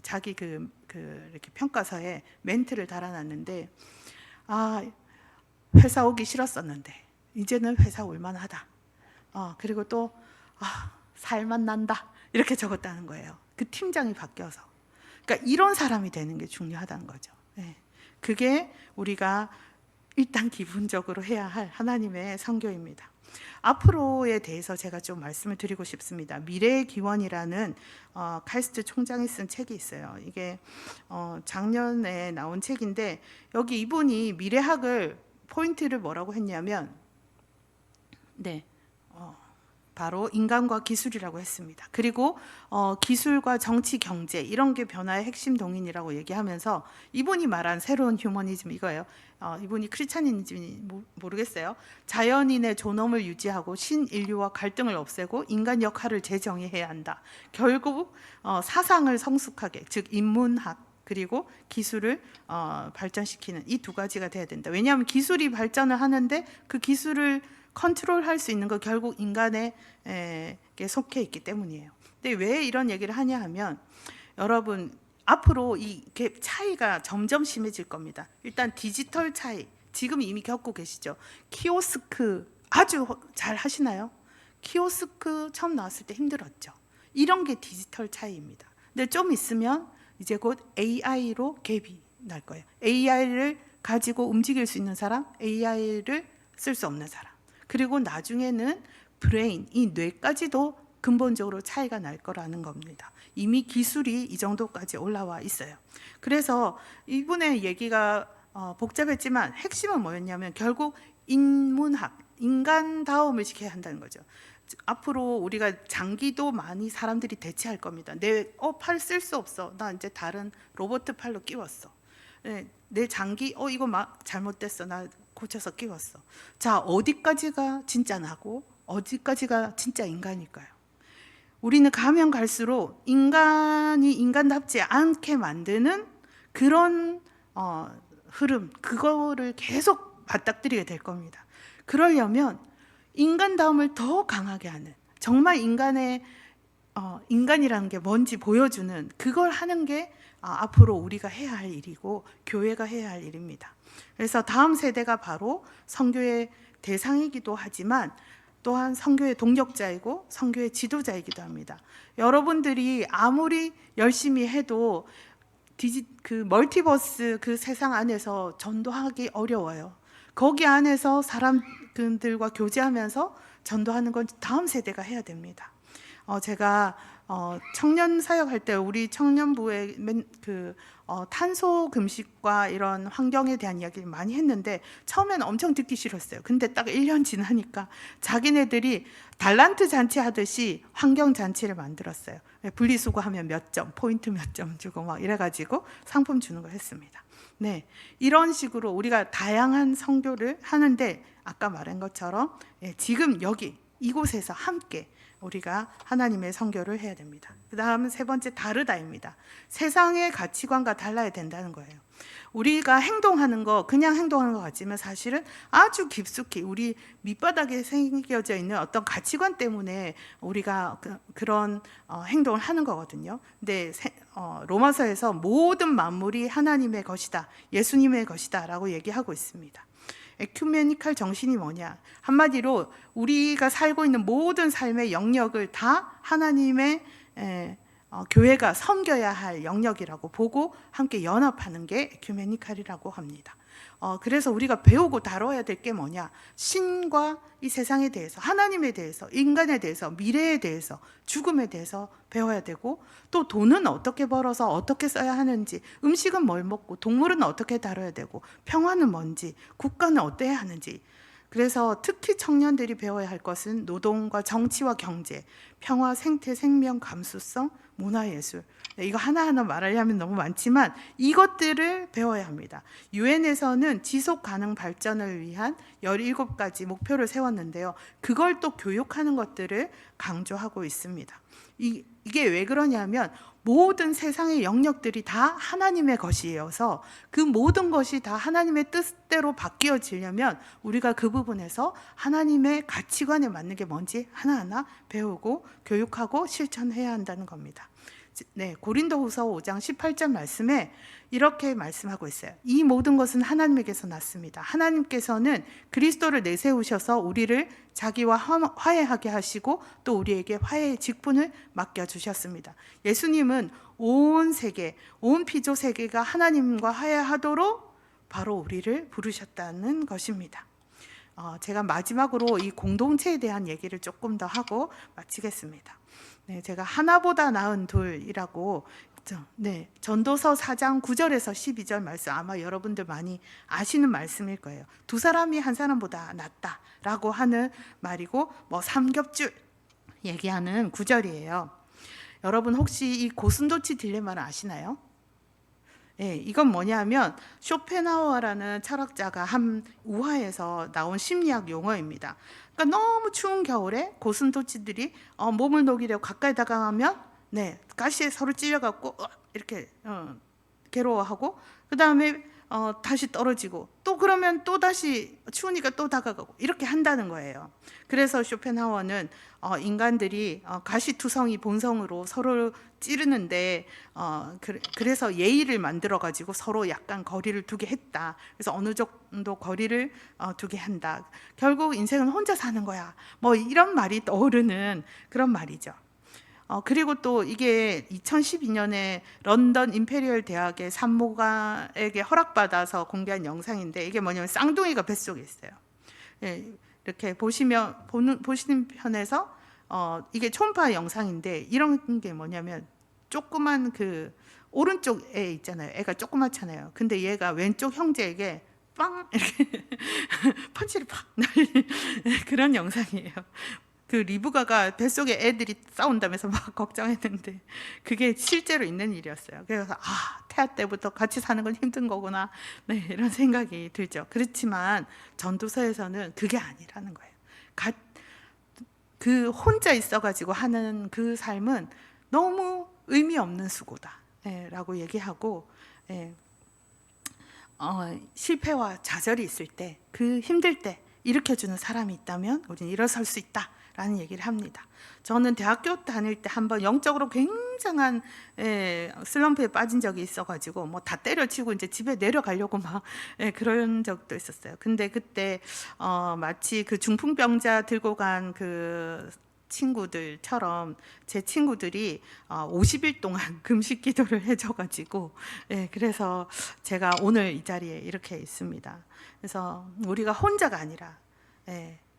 A: 자기 이렇게 평가서에 멘트를 달아놨는데 회사 오기 싫었었는데 이제는 회사 올만하다. 그리고 또 살맛 난다 이렇게 적었다는 거예요. 그 팀장이 바뀌어서. 그러니까 이런 사람이 되는 게 중요하다는 거죠. 네. 그게 우리가 일단 기본적으로 해야 할 하나님의 선교입니다. 앞으로에 대해서 제가 좀 말씀을 드리고 싶습니다. 미래의 기원이라는 카이스트 총장이 쓴 책이 있어요. 이게 작년에 나온 책인데 여기 이분이 미래학을 포인트를 뭐라고 했냐면 바로 인간과 기술이라고 했습니다. 그리고 기술과 정치, 경제 이런 게 변화의 핵심 동인이라고 얘기하면서 이분이 말한 새로운 휴머니즘 이거예요. 이분이 크리스찬인지 모르겠어요. 자연인의 존엄을 유지하고 신인류와 갈등을 없애고 인간 역할을 재정의해야 한다. 결국 사상을 성숙하게, 즉 인문학 그리고 기술을 발전시키는 이 두 가지가 돼야 된다. 왜냐하면 기술이 발전을 하는데 그 기술을 컨트롤할 수 있는 거 결국 인간에 속해 있기 때문이에요. 근데 왜 이런 얘기를 하냐 하면 여러분 앞으로 이 차이가 점점 심해질 겁니다. 일단 디지털 차이 지금 이미 겪고 계시죠. 키오스크 아주 잘 하시나요? 키오스크 처음 나왔을 때 힘들었죠. 이런 게 디지털 차이입니다. 근데 좀 있으면 이제 곧 AI로 갭이 날 거예요. AI를 가지고 움직일 수 있는 사람, AI를 쓸 수 없는 사람. 그리고 나중에는 브레인, 이 뇌까지도 근본적으로 차이가 날 거라는 겁니다. 이미 기술이 이 정도까지 올라와 있어요. 그래서 이분의 얘기가 복잡했지만 핵심은 뭐였냐면 결국 인문학, 인간다움을 지켜야 한다는 거죠. 앞으로 우리가 장기도 많이 사람들이 대체할 겁니다. 내 팔 쓸 수 없어. 나 이제 다른 로봇 팔로 끼웠어. 내 장기 이거 잘못됐어. 나 고쳐서 끼웠어. 자, 어디까지가 진짜 나고 어디까지가 진짜 인간일까요? 우리는 가면 갈수록 인간이 인간답지 않게 만드는 그런 흐름, 그거를 계속 맞닥뜨리게 될 겁니다. 그러려면 인간다움을 더 강하게 하는, 정말 인간이라는 게 뭔지 보여주는 그걸 하는 게 앞으로 우리가 해야 할 일이고 교회가 해야 할 일입니다. 그래서 다음 세대가 바로 선교의 대상이기도 하지만 또한 선교의 동력자이고 선교의 지도자이기도 합니다. 여러분들이 아무리 열심히 해도 그 멀티버스 그 세상 안에서 전도하기 어려워요. 거기 안에서 사람들과 교제하면서 전도하는 건 다음 세대가 해야 됩니다. 제가 청년 사역할 때 우리 청년부에 탄소 금식과 이런 환경에 대한 이야기를 많이 했는데 처음에는 엄청 듣기 싫었어요. 근데 딱 1년 지나니까 자기네들이 달란트 잔치 하듯이 환경 잔치를 만들었어요. 분리수거하면 몇 점, 포인트 몇 점 주고 막 이래가지고 상품 주는 걸 했습니다. 네, 이런 식으로 우리가 다양한 선교를 하는데 아까 말한 것처럼 지금 여기 이곳에서 함께 우리가 하나님의 선교를 해야 됩니다. 그 다음 세 번째 다르다입니다. 세상의 가치관과 달라야 된다는 거예요. 우리가 행동하는 거 그냥 행동하는 것 같지만 사실은 아주 깊숙이 우리 밑바닥에 새겨져 있는 어떤 가치관 때문에 우리가 그런 행동을 하는 거거든요. 근데 로마서에서 모든 만물이 하나님의 것이다, 예수님의 것이다 라고 얘기하고 있습니다. 에큐메니칼 정신이 뭐냐? 한마디로 우리가 살고 있는 모든 삶의 영역을 다 하나님의 교회가 섬겨야 할 영역이라고 보고 함께 연합하는 게 에큐메니칼이라고 합니다. 그래서 우리가 배우고 다뤄야 될 게 뭐냐? 신과 이 세상에 대해서, 하나님에 대해서, 인간에 대해서, 미래에 대해서, 죽음에 대해서 배워야 되고, 또 돈은 어떻게 벌어서 어떻게 써야 하는지, 음식은 뭘 먹고, 동물은 어떻게 다뤄야 되고, 평화는 뭔지, 국가는 어때야 하는지. 그래서 특히 청년들이 배워야 할 것은 노동과 정치와 경제, 평화, 생태, 생명, 감수성, 문화예술. 이거 하나하나 말하려면 너무 많지만 이것들을 배워야 합니다. 유엔에서는 지속 가능 발전을 위한 17가지 목표를 세웠는데요. 그걸 또 교육하는 것들을 강조하고 있습니다. 이게 왜 그러냐면 모든 세상의 영역들이 다 하나님의 것이어서 그 모든 것이 다 하나님의 뜻대로 바뀌어지려면 우리가 그 부분에서 하나님의 가치관에 맞는 게 뭔지 하나하나 배우고 교육하고 실천해야 한다는 겁니다. 고린도후서 5장 18절 말씀에 이렇게 말씀하고 있어요. 이 모든 것은 하나님에게서 났습니다. 하나님께서는 그리스도를 내세우셔서 우리를 자기와 화해하게 하시고 또 우리에게 화해의 직분을 맡겨주셨습니다. 예수님은 온 세계, 온 피조 세계가 하나님과 화해하도록 바로 우리를 부르셨다는 것입니다. 제가 마지막으로 이 공동체에 대한 얘기를 조금 더 하고 마치겠습니다. 제가 하나보다 나은 둘이라고 전도서 4장 9절에서 12절 말씀, 아마 여러분들 많이 아시는 말씀일 거예요. 두 사람이 한 사람보다 낫다라고 하는 말이고, 삼겹줄 얘기하는 구절이에요. 여러분 혹시 이 고슴도치 딜레마를 아시나요? 이건 뭐냐면 쇼펜하우어라는 철학자가 한 우화에서 나온 심리학 용어입니다. 그러니까 너무 추운 겨울에 고슴도치들이 몸을 녹이려고 가까이 다가가면 가시에 서로 찔려갖고 이렇게 괴로워하고, 그 다음에 다시 떨어지고, 또 그러면 또 다시 추우니까 또 다가가고 이렇게 한다는 거예요. 그래서 쇼펜하우어는 인간들이 가시투성이 본성으로 서로 찌르는데 그래서 예의를 만들어 가지고 서로 약간 거리를 두게 했다. 그래서 어느 정도 거리를 두게 한다. 결국 인생은 혼자 사는 거야. 이런 말이 떠오르는 그런 말이죠. 그리고 또 이게 2012년에 런던 임페리얼 대학의 산모가에게 허락받아서 공개한 영상인데, 이게 뭐냐면 쌍둥이가 뱃속에 있어요. 이렇게 보시는 편에서 이게 초음파 영상인데, 이런 게 뭐냐면 조그만 그 오른쪽 애 있잖아요. 애가 조그맣잖아요. 근데 얘가 왼쪽 형제에게 빵 이렇게 펀치를 팍 날린 그런 영상이에요. 그 리브가가 뱃속에 애들이 싸운다면서 막 걱정했는데 그게 실제로 있는 일이었어요. 그래서 태아 때부터 같이 사는 건 힘든 거구나, 이런 생각이 들죠. 그렇지만 전도서에서는 그게 아니라는 거예요. 그 혼자 있어가지고 하는 그 삶은 너무 의미 없는 수고다, 라고 얘기하고, 실패와 좌절이 있을 때, 그 힘들 때 일으켜주는 사람이 있다면 우리는 일어설 수 있다 라는 얘기를 합니다. 저는 대학교 다닐 때 한번 영적으로 굉장한 슬럼프에 빠진 적이 있어가지고 다 때려치고 이제 집에 내려가려고 막 그런 적도 있었어요. 근데 그때 마치 그 중풍병자 들고 간 그 친구들처럼 제 친구들이 50일 동안 금식 기도를 해줘가지고, 그래서 제가 오늘 이 자리에 이렇게 있습니다. 그래서 우리가 혼자가 아니라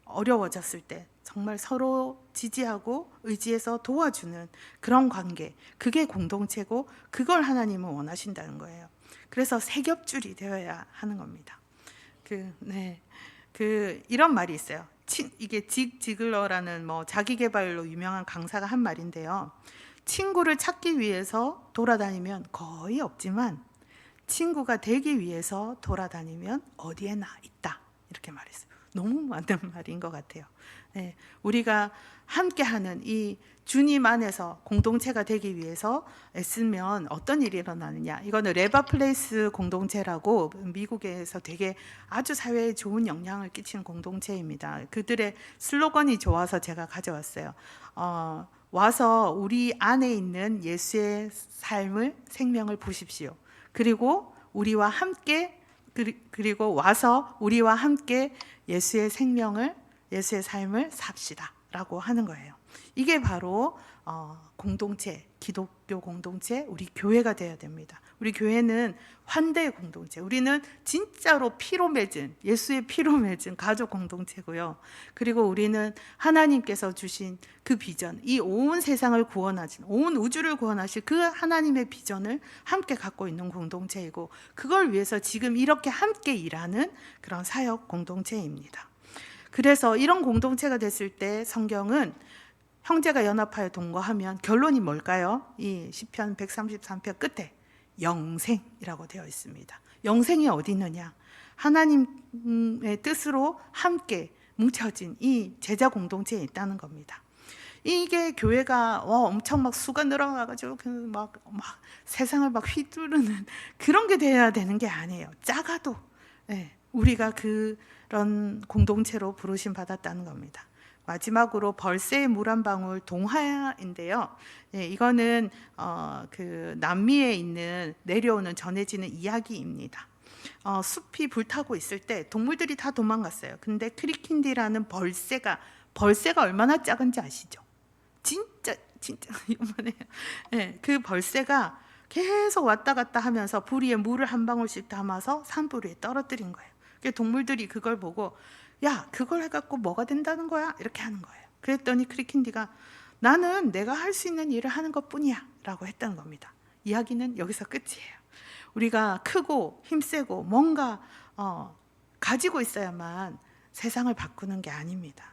A: 어려워졌을 때 정말 서로 지지하고 의지해서 도와주는 그런 관계, 그게 공동체고 그걸 하나님은 원하신다는 거예요. 그래서 세겹줄이 되어야 하는 겁니다. 이런 말이 있어요. 이게 직 지글러라는 자기계발로 유명한 강사가 한 말인데요. 친구를 찾기 위해서 돌아다니면 거의 없지만 친구가 되기 위해서 돌아다니면 어디에나 있다, 이렇게 말했어요. 너무 맞는 말인 것 같아요. 우리가 함께하는 이 주님 안에서 공동체가 되기 위해서 애쓰면 어떤 일이 일어나느냐, 이거는 레바플레이스 공동체라고 미국에서 되게 아주 사회에 좋은 영향을 끼치는 공동체입니다. 그들의 슬로건이 좋아서 제가 가져왔어요. 와서 우리 안에 있는 예수의 삶을, 생명을 보십시오. 그리고 우리와 함께, 그리고 와서 우리와 함께 예수의 생명을, 예수의 삶을 삽시다 라고 하는 거예요. 이게 바로 공동체, 기독교 공동체, 우리 교회가 되어야 됩니다. 우리 교회는 환대의 공동체, 우리는 진짜로 피로 맺은, 예수의 피로 맺은 가족 공동체고요. 그리고 우리는 하나님께서 주신 그 비전, 이 온 세상을 구원하신, 온 우주를 구원하실 그 하나님의 비전을 함께 갖고 있는 공동체이고, 그걸 위해서 지금 이렇게 함께 일하는 그런 사역 공동체입니다. 그래서 이런 공동체가 됐을 때 성경은 형제가 연합하여 동거하면 결론이 뭘까요? 이 시편 133편 끝에 영생이라고 되어 있습니다. 영생이 어디 있느냐? 하나님의 뜻으로 함께 뭉쳐진 이 제자 공동체에 있다는 겁니다. 이게 교회가 엄청 막 수가 늘어나가지고 막 세상을 막 휘두르는 그런 게 돼야 되는 게 아니에요. 작아도 우리가 그런 공동체로 부르심 받았다는 겁니다. 마지막으로 벌새의 물 한 방울 동화인데요. 예, 이거는 그 남미에 있는 내려오는 전해지는 이야기입니다. 숲이 불타고 있을 때 동물들이 다 도망갔어요. 근데 크리킨디라는 벌새가 얼마나 작은지 아시죠? 진짜 이만해요. 예, 그 벌새가 계속 왔다 갔다 하면서 부리에 물을 한 방울씩 담아서 산부리에 떨어뜨린 거예요. 동물들이 그걸 보고 야, 그걸 해갖고 뭐가 된다는 거야? 이렇게 하는 거예요. 그랬더니 크리킨디가 나는 내가 할 수 있는 일을 하는 것뿐이야 라고 했다는 겁니다. 이야기는 여기서 끝이에요. 우리가 크고 힘세고 뭔가 가지고 있어야만 세상을 바꾸는 게 아닙니다.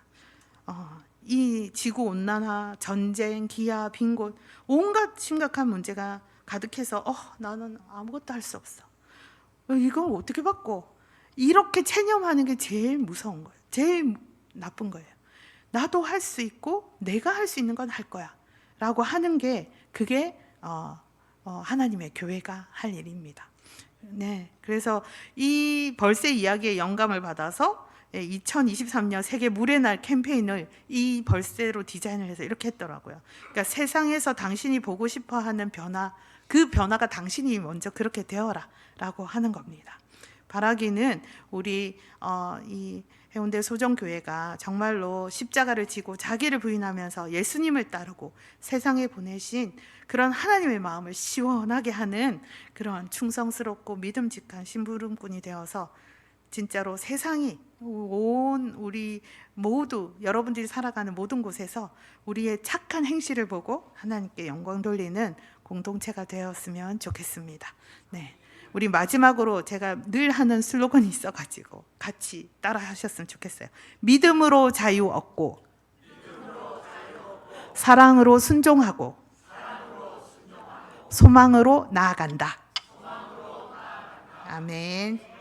A: 이 지구온난화, 전쟁, 기아, 빈곤 온갖 심각한 문제가 가득해서 나는 아무것도 할 수 없어. 이걸 어떻게 바꿔? 이렇게 체념하는 게 제일 무서운 거예요. 제일 나쁜 거예요. 나도 할 수 있고 내가 할 수 있는 건 할 거야 라고 하는 게 그게 하나님의 교회가 할 일입니다. 네, 그래서 이 벌새 이야기의 영감을 받아서 2023년 세계 물의 날 캠페인을 이 벌새로 디자인을 해서 이렇게 했더라고요. 그러니까 세상에서 당신이 보고 싶어하는 변화, 그 변화가 당신이 먼저 그렇게 되어라 라고 하는 겁니다. 바라기는 우리 이 해운대 소정교회가 정말로 십자가를 지고 자기를 부인하면서 예수님을 따르고 세상에 보내신 그런 하나님의 마음을 시원하게 하는 그런 충성스럽고 믿음직한 심부름꾼이 되어서 진짜로 세상이 온 우리 모두 여러분들이 살아가는 모든 곳에서 우리의 착한 행실을 보고 하나님께 영광 돌리는 공동체가 되었으면 좋겠습니다. 네. 우리 마지막으로 제가 늘 하는 슬로건이 있어가지고 같이 따라 하셨으면 좋겠어요. 믿음으로 자유 얻고 사랑으로 순종하고 소망으로 나아간다. 아멘.